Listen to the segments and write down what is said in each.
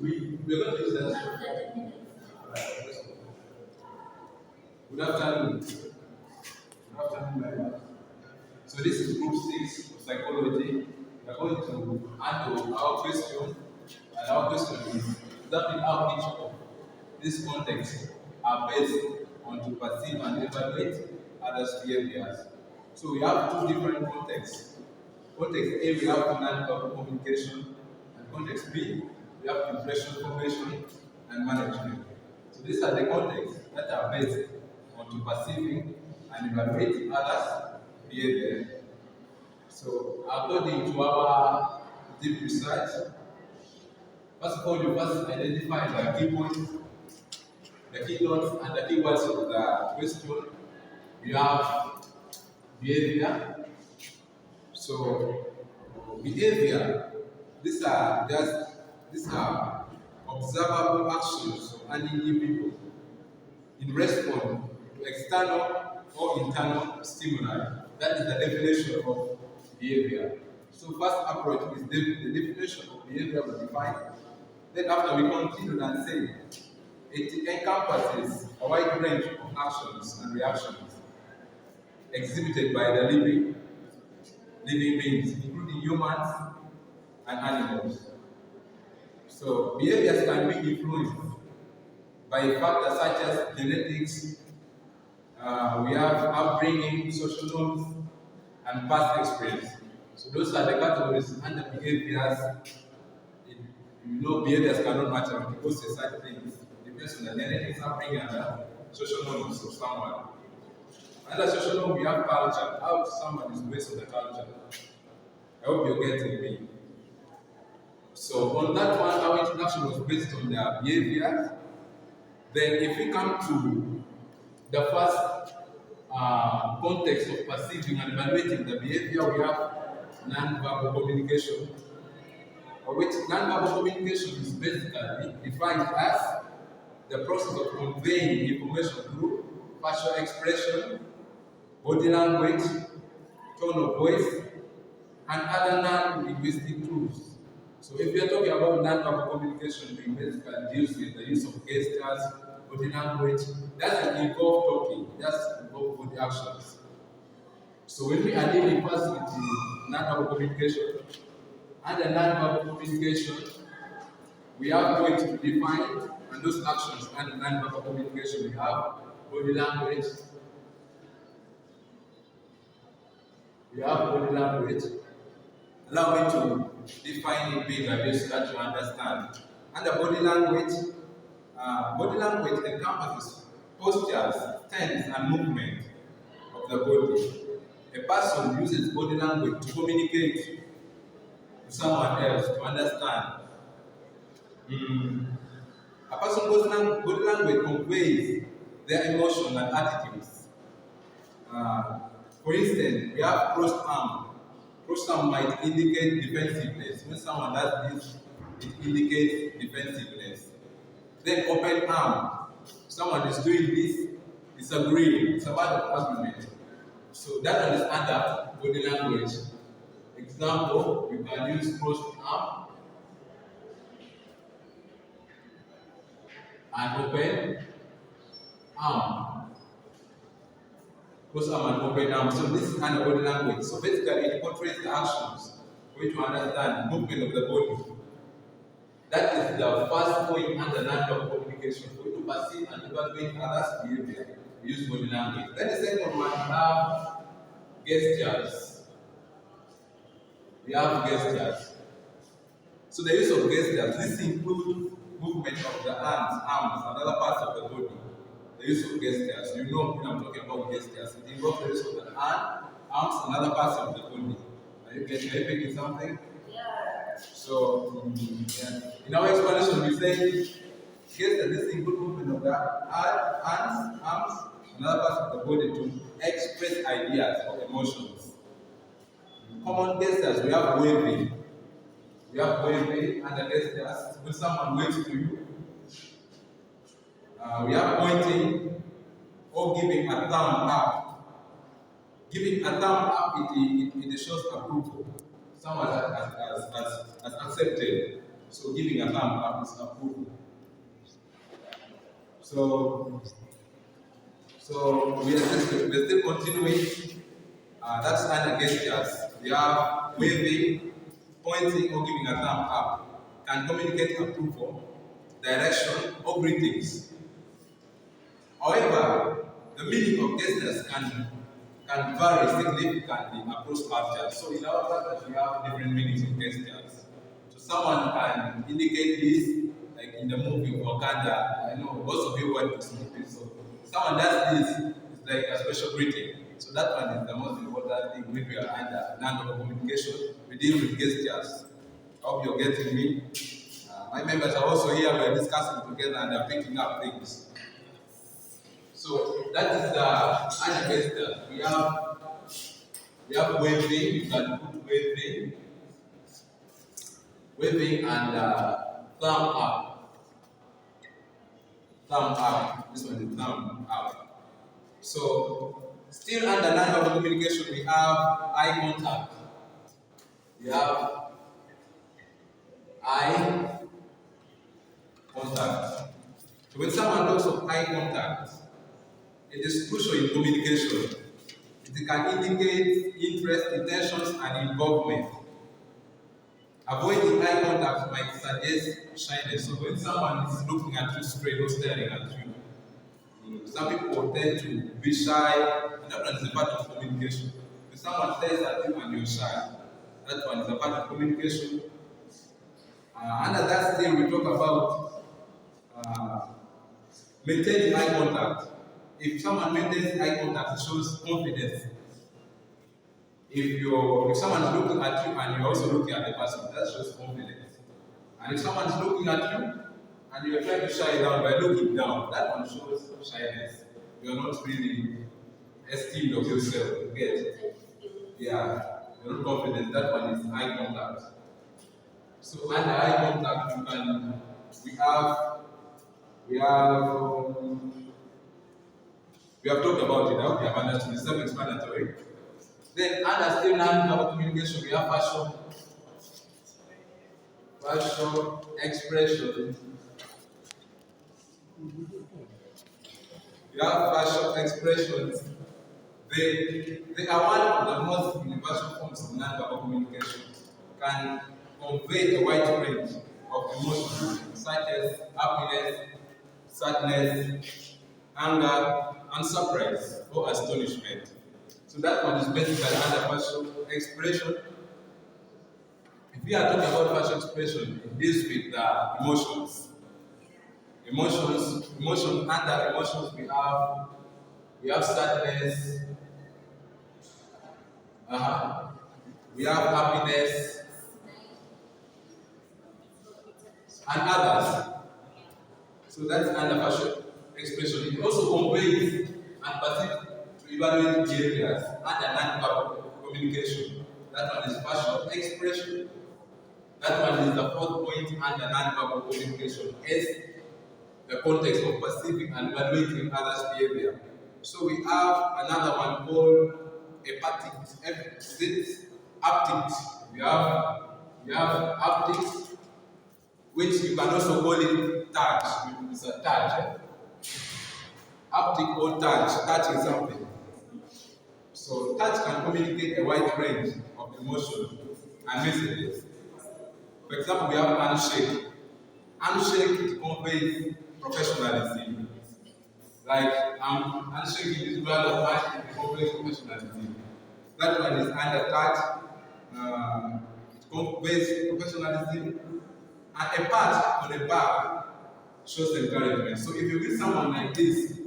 We're going to use that. Good afternoon. Good afternoon, everyone. So this is group 6 of psychology. We are going to handle our question, and our question is exactly how each of these contexts are based on to perceive and evaluate others' behaviors. So we have two different contexts. Context A, we have non-verbal communication, and context B, we have impression formation and management. So these are the contexts that are based on to perceiving and evaluate others' behavior. So according to our deep research, first of all, you first identify the key points, the key notes, and the key words of the question. You have behavior. So behavior, these are observable actions of any people in response to external or internal stimuli. That is the definition of behavior. So first approach is the definition of behavior was defined. Then after we continue and say it encompasses a wide range of actions and reactions exhibited by the living beings, including humans and animals. So behaviors can be influenced by factors such as genetics, we have upbringing, social norms, and past experience. So those are the categories and the behaviors. Behaviors cannot match up because there's such things. Depends on the genetics, upbringing, and the social norms of someone. Under social norm, we have culture. How someone is based on the culture. I hope you're getting me. So on that one, our introduction was based on their behaviors. Then if we come to the first context of perceiving and evaluating the behavior, we have non-verbal communication, which non-verbal communication is basically defined as the process of conveying information through facial expression, body language, tone of voice, and other non-linguistic tools. So if we are talking about non-verbal communication, we basically deals with the use of gestures, body language. Doesn't involve talking, it does involve body actions. So when we are dealing first with the non-verbal communication, under non-verbal communication, we are going to define and those actions under non-verbal communication. We have body language. Allow me to define it big a so that you understand. Under body language encompasses postures, stance, and movement of the body. A person uses body language to communicate to someone else to understand. A person's body language conveys their emotion and attitudes. For instance, we have crossed arm. Crossed arm might indicate defensiveness. When someone does this, it indicates defensiveness. Then open arm. Someone is doing this, it's agreeing, it's about argument. So that one is under body language. Example, you can use crossed arm and open arm. Crossed arm and open arm. So this is under body language. So basically it portrays the actions for you to understand movement of the body. That is the first point under non-verbal communication. For you to perceive and evaluate others' behavior, we use body language. Then the second one, we have gestures. So the use of gestures, this includes movement of the hands, arms, and other parts of the body. The use of gestures, you know when I'm talking about gestures, it involves the use of the hand, arms, and other parts of the body. Are you picking something? Yeah. So, in our explanation, we say gestures, this includes movement of the hands, arms, and other parts of the body to express ideas or emotions. Common gestures, we have waving. And the gestures, when someone waves to you. We are pointing or giving a thumb up. Giving a thumb up, it shows approval. Someone has accepted. So giving a thumb up is approval. So we're still continuing. That's sign gestures. We have waving, pointing, or giving a thumb up. Can communicate approval, direction, or greetings. However, the meaning of gestures can vary significantly across cultures. So in our culture, we have different meanings of gestures. So someone can indicate this, like in the movie Wakanda. I know most of you want to see this. So someone does this, it's like a special greeting. So that one is the most important thing when we are under non-verbal communication. We deal with gestures. I hope you're getting me. My members are also here. We're discussing together and they're picking up things. So that is the other gesture. We have waving. You can put waving and thumb up. Thumb up. This one is thumb up. So still under non-verbal communication, we have eye contact. We have eye contact. So when someone talks of eye contact, it is crucial in communication. It can indicate interest, intentions, and involvement. Avoiding eye contact might suggest shyness. So when someone is looking at you straight or staring at you, some people tend to be shy, and that one is a part of communication. If someone stares at you and you're shy, that one is a part of communication. Under that still, we talk about maintaining eye contact. If someone maintains eye contact, it shows confidence. If someone is looking at you and you're also looking at the person, that shows confidence. And if someone is looking at you and you're trying to shy down by looking down, that one shows shyness. You're not really esteemed of yourself. You get? Yeah, you're not confident. That one is eye contact. So under eye contact, we have talked about it now. We have understood. It's self-explanatory. Then under still non-verbal communication, we have facial expression. We have facial expressions. They are one of the most universal forms of non-verbal communication. Can convey a wide range of emotions such as happiness, sadness, anger, and surprise or astonishment. So that one is basically under facial expression. If we are talking about facial expression, it deals with the emotions. Under emotions we have sadness, we have happiness, and others. So that's under facial expression. It also conveys and perceives to evaluate behaviors under non-verbal communication. That one is facial expression. That one is the fourth point under non-verbal communication. Is the context of perceiving and evaluating others' behavior. So we have another one called haptics. Haptics. We have haptics, which you can also call it touch. It's a touch. Haptic or touching something. So touch can communicate a wide range of emotions and messages. For example, we have handshake. Handshake, it conveys professionalism. Like handshaking this brother of mine, it conveys professionalism. That one is under touch. It conveys professionalism. And a pat on the back shows encouragement. So if you meet someone like this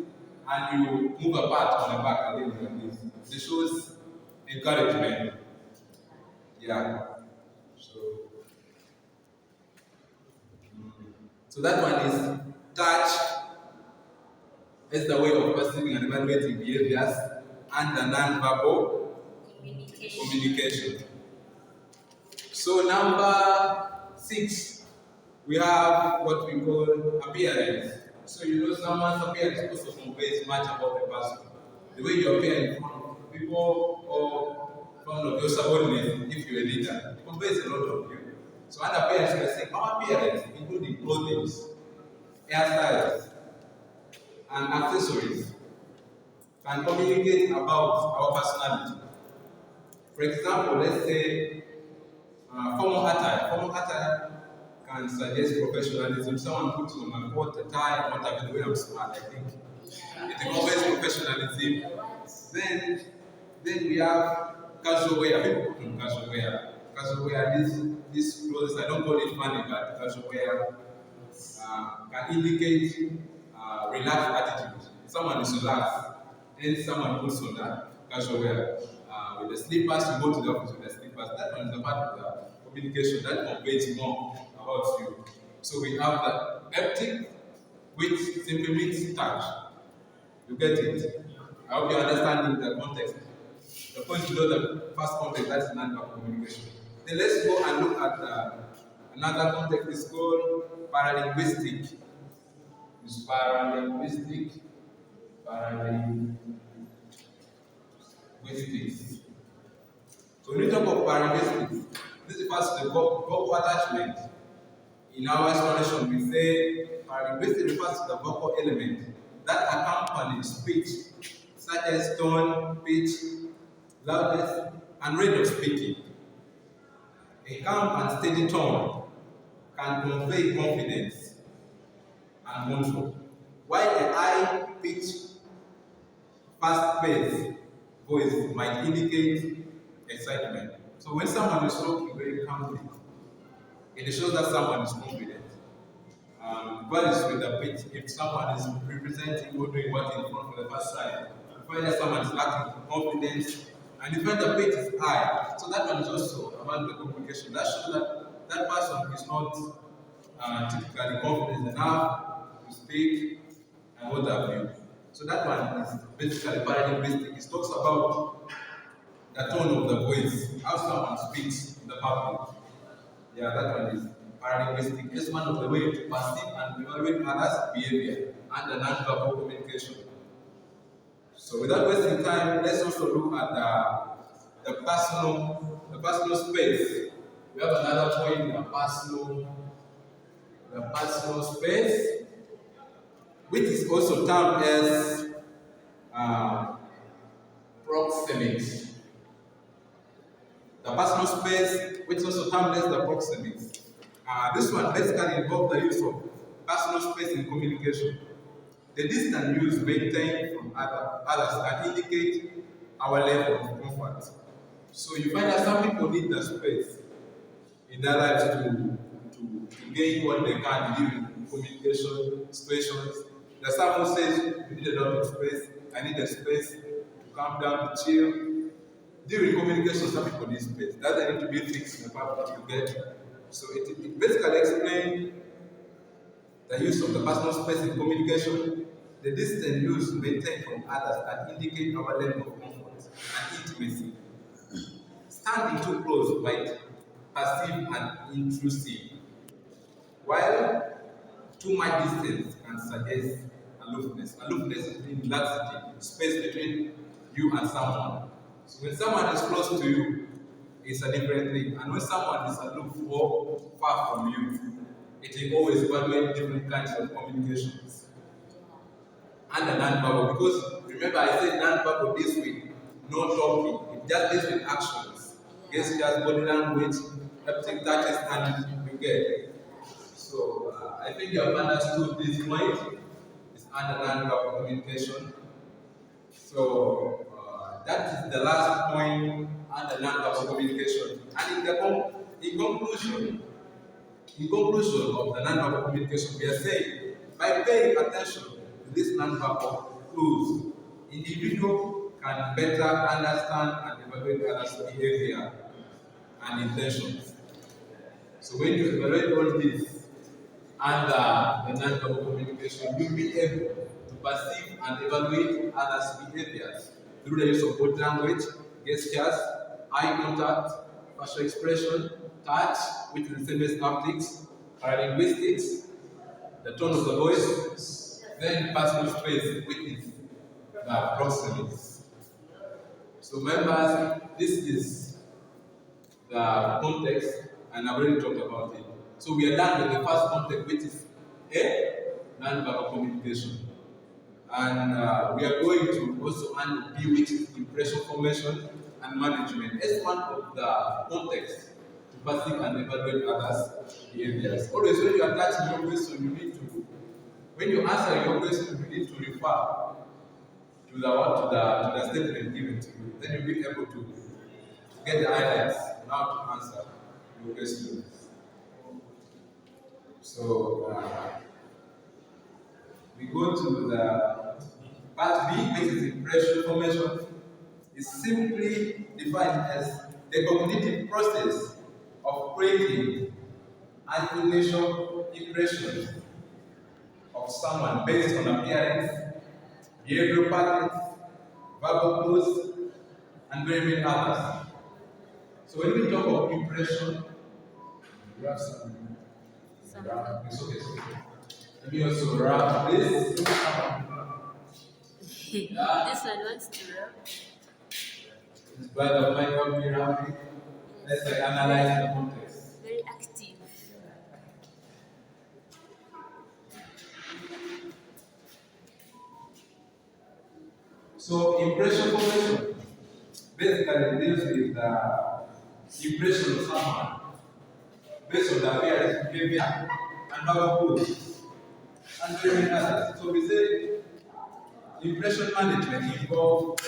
and you move a pat on the back and then like this, it shows encouragement. Yeah. So that one is touch. It's the way of perceiving and evaluating behaviors and the non-verbal communication. So number 6, we have what we call appearance. So you know someone's appearance also conveys much about the person. The way you appear in front of people or in front of your subordinates, if you're a leader, it conveys a lot of you. So other parents were saying, our parents, including clothing, hairstyles, and accessories, can communicate about our personality. For example, let's say formal attire. Formal attire can suggest professionalism. Someone puts on a coat, a tie, and what have you, the way I'm smart, I think. It involves professionalism. Then, then we have casual wear. People put on casual wear. Casual wear, these clothes, I don't call it funny, but casual wear can indicate relaxed attitude. Someone is relaxed, and someone puts on that casual wear. With the slippers, you go to the office with the slippers. That one is a part of the communication that conveys more about you. So we have the haptic, which simply means touch. You get it? I hope you understand the context. The point below the first context, that's non-verbal communication. Then let's go and look at another context. It's called paralinguistic. It's paralinguistic. Paralinguistics. So when we talk of paralinguistics, this refers to the vocal attachment. In our explanation, we say paralinguistics refers to the vocal element that accompanies speech, such as tone, pitch, loudness, and rate of speaking. A calm and steady tone can convey confidence and control, while a high-pitched, fast-paced voice might indicate excitement. So when someone is talking very calmly, it shows that someone is confident. What is with the pitch? If someone is representing or doing what in front for the first time, you find that someone is lacking confidence, and you find the pitch is high. So that one is also about the communication. That shows that that person is not typically confident enough to speak and what have you. So that one is basically paralinguistic. It talks about the tone of the voice, how someone speaks in the public. Yeah, that one is paralinguistic. It's one of the ways to perceive and evaluate others' behavior and the non-verbal communication. So without wasting time, let's also look at the personal space. We have another point, the personal space, which is also termed as proxemics. The personal space, which is also termed as the proxemics. This one basically involves the use of personal space in communication. The distance used maintained from others can indicate our level of comfort. So you find that some people need the space in their lives to gain what they can to live in communication situations. There's someone who says, you need a lot of space, I need a space to calm down, to chill. During communication, some people need space. That doesn't need to be fixed in the public you get. So it basically explains the use of the personal space in communication, the distance used maintained from others that indicate our level of comfort and intimacy. Standing too close might perceive an intrusive, while too much distance can suggest aloofness. Aloofness is in laxity, space between you and someone. So when someone is close to you, it's a different thing. And when someone is aloof or far from you, it will always evaluate different kinds of communications. And the non-verbal, because remember I said non-verbal this week, no talking, it just deals with actions. Gestures, body language, haptic touches, and you get it. So I think you have understood this point. It's under non-verbal communication. So that is the last point under non-verbal communication. And in conclusion of the non-verbal communication, we are saying by paying attention to this non-verbal clues, individual can better understand and evaluate others' behavior and intentions. So when you evaluate all this under the non-verbal communication, you'll be able to perceive and evaluate others' behaviors through the use of body language, gestures, eye contact, facial expression, touch, which is the same as haptics, paralinguistics, the tone of the voice, then personal space, which is the proxemics. So members, this is the context and I've already talked about it. So we are done with the first context, which is A, non-verbal communication. And we are going to also handle B, which is impression formation and management, as one of the context to perceive and evaluate others' behaviors. Always when you are touching your question, you need to, when you answer your question, you need to refer to the statement given to you. Then you'll be able to get the highlights now to answer your question. So we go to the part B, which is impression formation. Is simply defined as the cognitive process of creating an initial impression of someone based on appearance, behavioral patterns, verbal clues, and very many others. So when we talk of impression, we have some. It's okay. Let me also wrap this. This one wants to wrap. This brother might help me wrap it. Let's analyze the context. Very active. So impression formation basically deals with the impression of someone based on the appearance, behavior, and verbal cues, and very many others. So we say impression management involves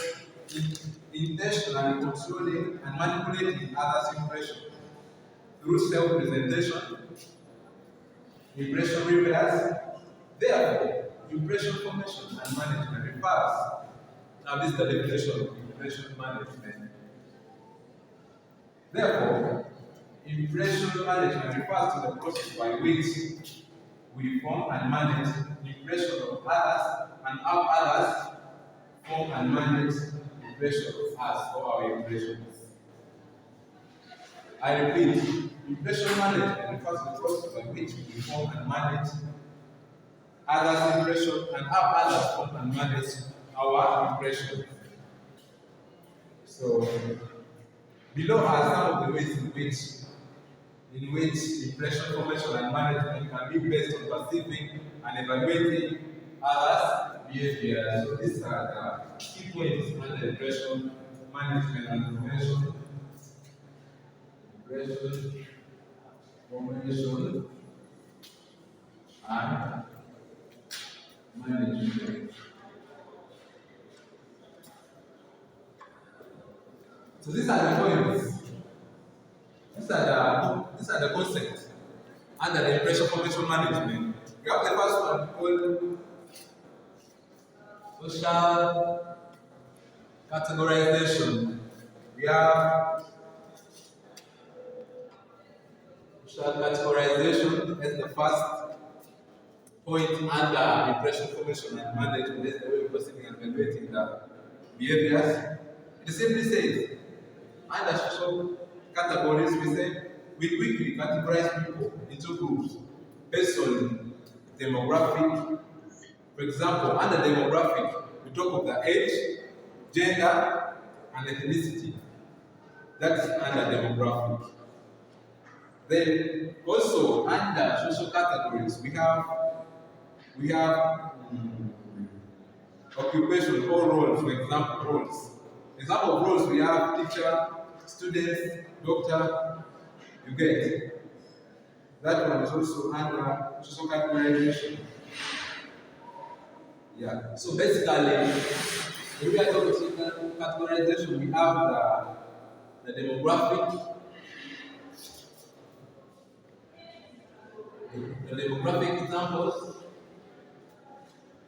intentionally controlling and manipulating others' impression through self-presentation, impression repairs. Therefore, impression formation and management refers. Now, this is the definition of impression management. Therefore, impression management refers to the process by which we form and manage impressions of others and how others form and manage impressions of us or our impressions. I repeat, impression management refers to the process by which we form and manage others' impressions and how others form and manage our impressions. So, below are some of the ways in which impression formation and management can be based on perceiving and evaluating others' behavior. So these are the key points under impression management and formation. Impression formation and management. So these are the points. These are the concepts under the impression formation management. We have the first one called social categorization. We have social categorization as the first point under impression formation and management. That's the way we're perceiving and evaluating the behaviors. It simply says, under social categories, we say we quickly categorize people into groups based on demographic. For example, under demographic, we talk of the age, gender, and ethnicity. That is under demographic. Then also under social categories, we have occupation or roles. For example, roles. Example of roles, we have teacher, students, doctor. You get that one is also under social categorization. Yeah. So basically, when we are talking social categorization, we have the demographic. The demographic examples,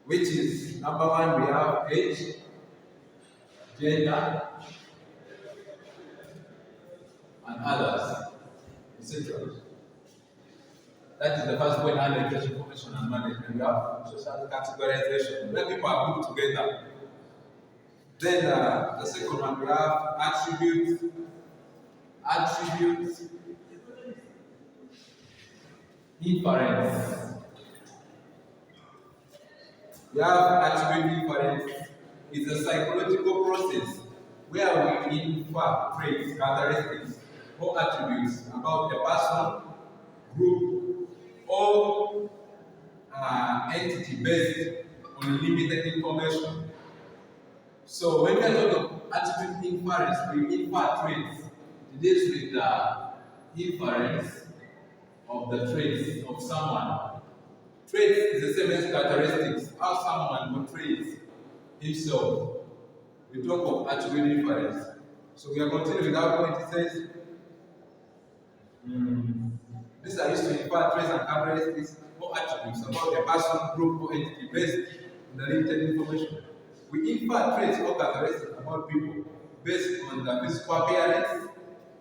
which is number one, we have age, gender, and others, etc. That is the first point under impression formation and management. We have social categorization, where people are grouped together. Then the second one, we have attributes, inference. We have attribute inference. It's a psychological process where we infer traits, characteristics or attributes about a person, group, or entity based on limited information. So when we are talking of attribute inference, we infer traits. It deals with the inference of the traits of someone. Traits is the same as characteristics, how someone portrays himself. We talk of attribute inference. So we are continuing with our point. It says, these are used to infer traits and characteristics or attributes about a person, group, or entity based on the limited information. We infer traits or characteristics about people based on the physical appearance.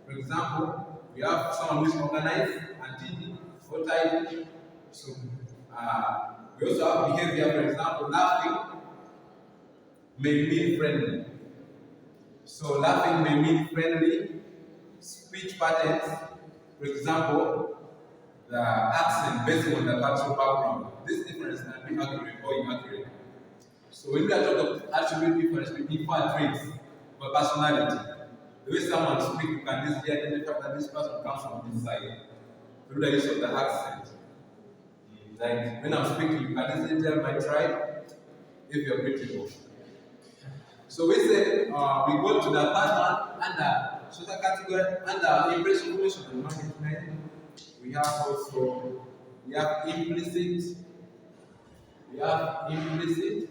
For example, we have someone who is organized and tidy or tidy. So we also have behavior. For example, laughing may mean friendly. So laughing may mean friendly. Speech patterns, for example, the accent based on the cultural background. This difference can be accurate or inaccurate. So when we are talking about attribute difference, we infer traits of personality. The way someone speaks, you can easily identify that this person comes from this side through the use of the accent. Like when I'm speaking, you can easily tell my tribe if you're critical. So we say we go to the third one under social category under impression information and management. We have implicit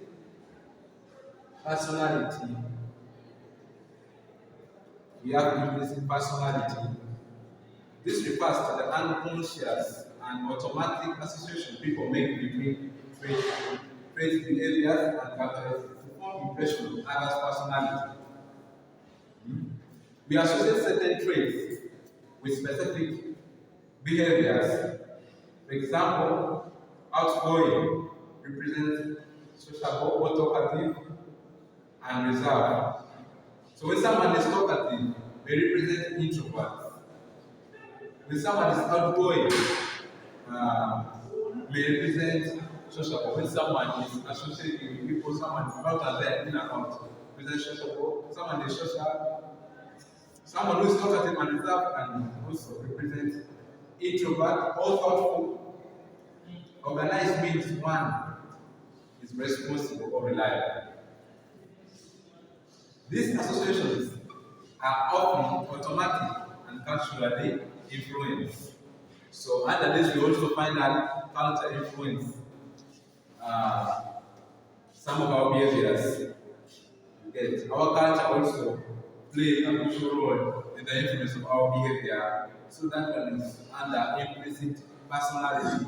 personality. We have implicit personality. This refers to the unconscious and automatic association people make between traits, behaviors, and characteristics to form impression of others' personality. We associate certain traits with specific behaviors. For example, outgoing represents sociable or talkative and reserved. So when someone is talkative, they represent introverts. When someone is outgoing, may represent sociable. When someone is associating with people, someone is out and there in account, represents sociable. Someone is social. Someone who is talkative and reserved can also represent introvert or thoughtful. Organized means one is responsible or reliable. These associations are often automatic and culturally influenced. So under this, we also find that culture influence some of our behaviors. Our culture also play a crucial role in the influence of our behavior. So that one is under implicit personality.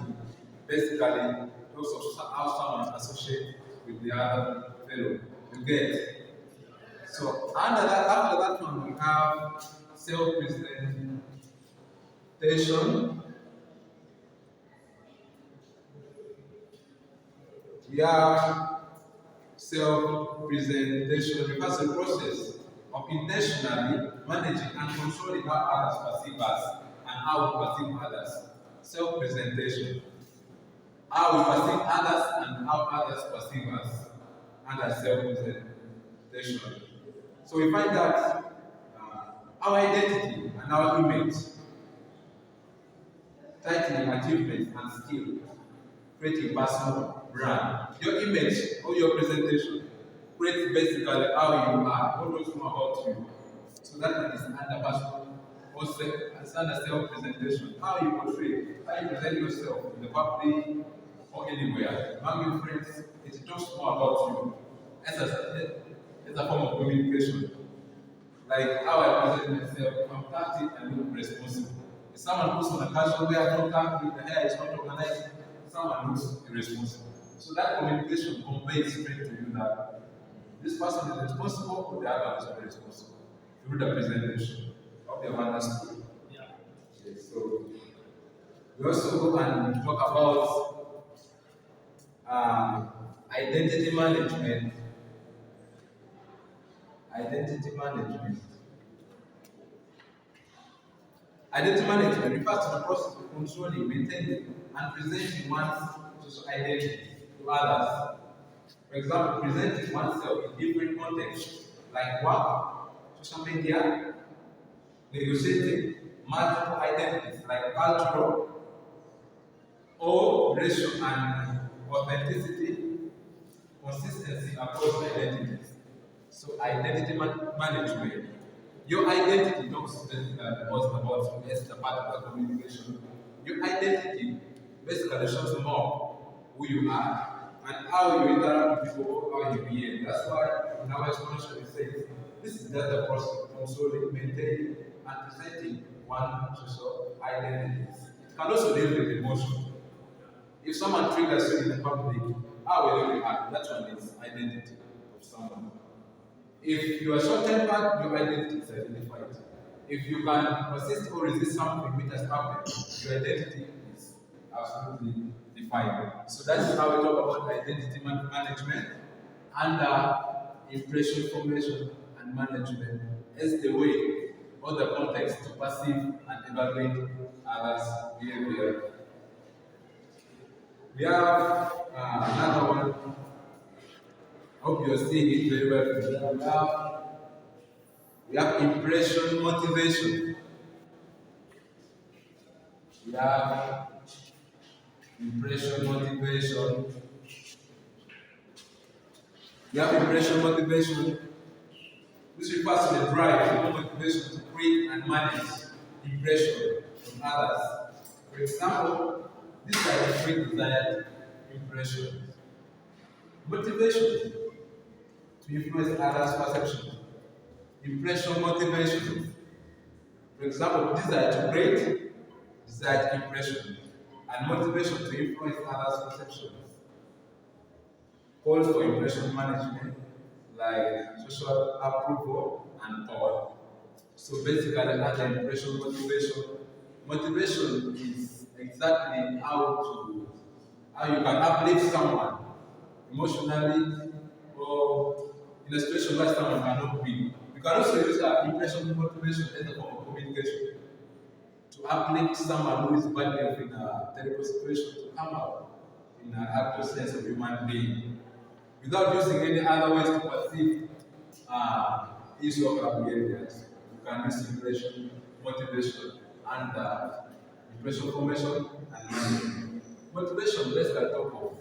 Basically, also how someone associates with the other fellow. You get. So after that one, we have self-presentation. We have self-presentation refers to the process of intentionally managing and controlling how others perceive us and how we perceive others. Self-presentation. How we perceive others and how others perceive us under self-presentation. So we find that our identity and our image, titling, achievement, and skill create a personal brand. Your image or your presentation creates basically how you are, what knows more about you. So that is under personal, also it's under self-presentation. How you portray, how you present yourself in the public or anywhere. Among your friends, it talks more about you. As a form of communication. Like how I present myself, I'm tactic and look responsible. If someone puts on a casual wear, not tactic, the hair is not organized, someone looks irresponsible. So that communication conveys straight to you that this person is responsible or the other is not responsible through the presentation of the understood. Yeah. Okay, so we also go and talk about identity management. Identity management. Identity management refers to the process of controlling, maintaining, and presenting one's social identity to others. For example, presenting oneself in different contexts like work, social media, negotiating, multiple identities like cultural or racial and authenticity, consistency across identities. So identity management. Your identity talks basically about yes, the part of communication. Your identity basically shows more who you are and how you interact with people, how you behave. That's why in our explanation it says this is just the process of controlling, maintaining, and presenting one social identity. It can also deal with emotion. If someone triggers you in the public, how will you react? That one is identity of someone. If you are short-tempered, your identity is identified. If you can persist or resist something which has happened, your identity is absolutely defined. So that is how we talk about identity management and impression formation and management as the way or the context to perceive and evaluate others' behavior. We have another one. Hope you're seeing it very well. We have impression motivation. We have impression motivation. We have impression motivation. This refers to the drive or motivation to create and manage impression from others. For example, these are the three desired impressions. Motivation to influence others' perception. Impression motivation. For example, desire to create desired impression and motivation to influence others' perceptions. Calls for impression management like social approval and power. So basically, under impression motivation, motivation is exactly how you can uplift someone emotionally or in a situation where someone cannot be. You can also use impression motivation as a form of communication to uplift someone who is badly off in a terrible situation to come out in an actual sense of human being without using any other ways to perceive his or her behaviors. You can use impression motivation and impression formation and management. Motivation, let's talk of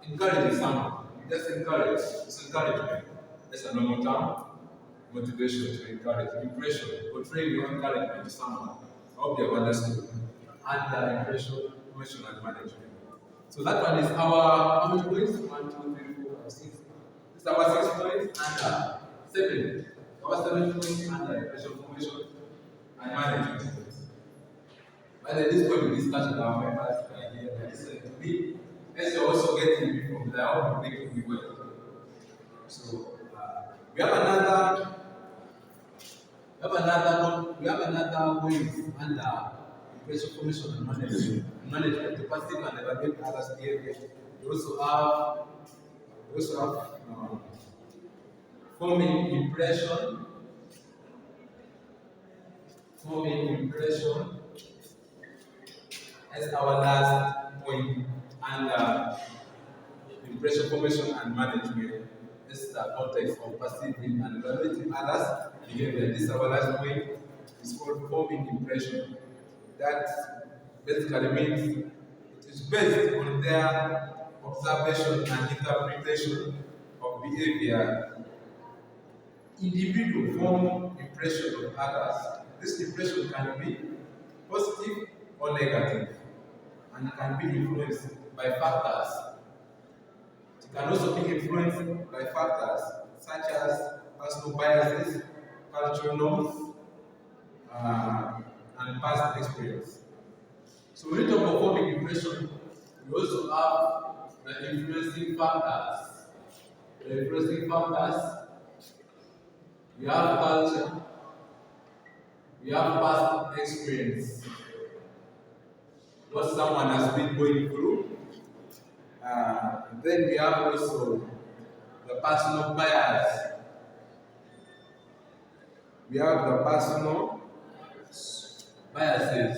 encouraging someone. You just encourage, it's encouragement. That's a normal term. Motivation to encourage, impression, portraying your encouragement to someone. I hope you have understood. And impression, formation, and management. So that one is our how many points? 1, 2, 3, 4, 5, 6. This is our 6 points and 7. Our 7 points and impression, formation, and management. But at this point, we discussed with our members here, they listening to me. As you're also getting me from there, I want to make it well. So we have another ways under impression formation and management to perceive and evaluate others' behavior. We also have forming impression as our last point, and impression formation and management is the context of perceiving and evaluating others' behavior. This is our last point. It's called forming impression. That basically means it is based on their observation and interpretation of behavior. Individual form impression of others. This impression can be positive or negative and can be influenced by factors. It can also be influenced by factors such as personal biases, cultural norms, and past experience. So when we talk about forming impression, we also have the influencing factors. The influencing factors, we have culture, we have past experience, what someone has been going through. Then we have also the personal bias. We have the personal biases.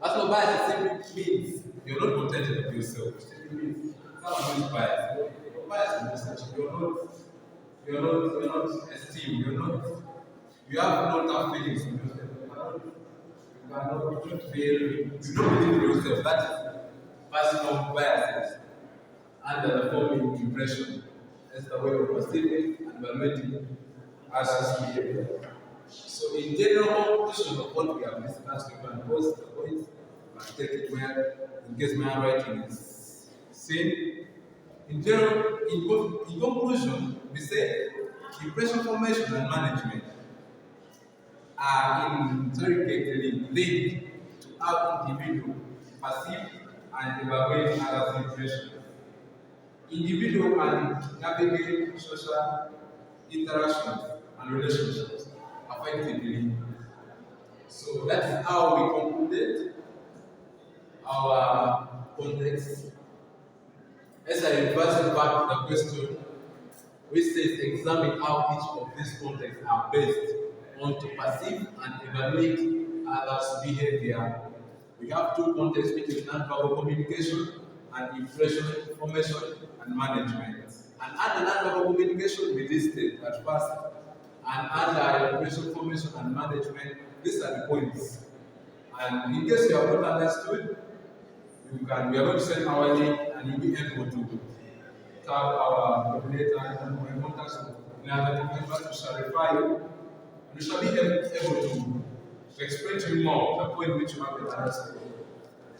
Personal bias simply means you're not contented with yourself. It simply means someone who is biased. You're biased in research. You're not esteemed. You have no tough feelings. You cannot fail. You don't believe in yourself. That is personal biases and the forming impression. That's the way of perceiving and evaluating others' behavior. So, in general conclusion of what we have discussed, you can pause the points and take it where, in case my writing is seen. In general, in conclusion, we say impression formation and management are intricately linked to how individuals perceive and evaluate others' impression. Individual can navigate social interactions and relationships effectively. So that is how we concluded our context. As I reverse it back to the question, which says examine how each of these contexts are based on to perceive and evaluate others' behavior. We have two contexts, which is non-verbal communication and impression formation and management. And under non-verbal communication, we listed at first, and under impression formation and management, these are the points. And in case you have not understood, we are going to send our link and you'll be able to tap our coordinator and contact in other members to clarify you. We shall be able to explain to you more the point which you have been understood.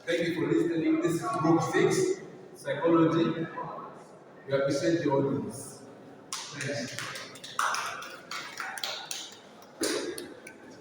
Thank you for listening. This is Group 6, Psychology. We appreciate your audience. Thanks.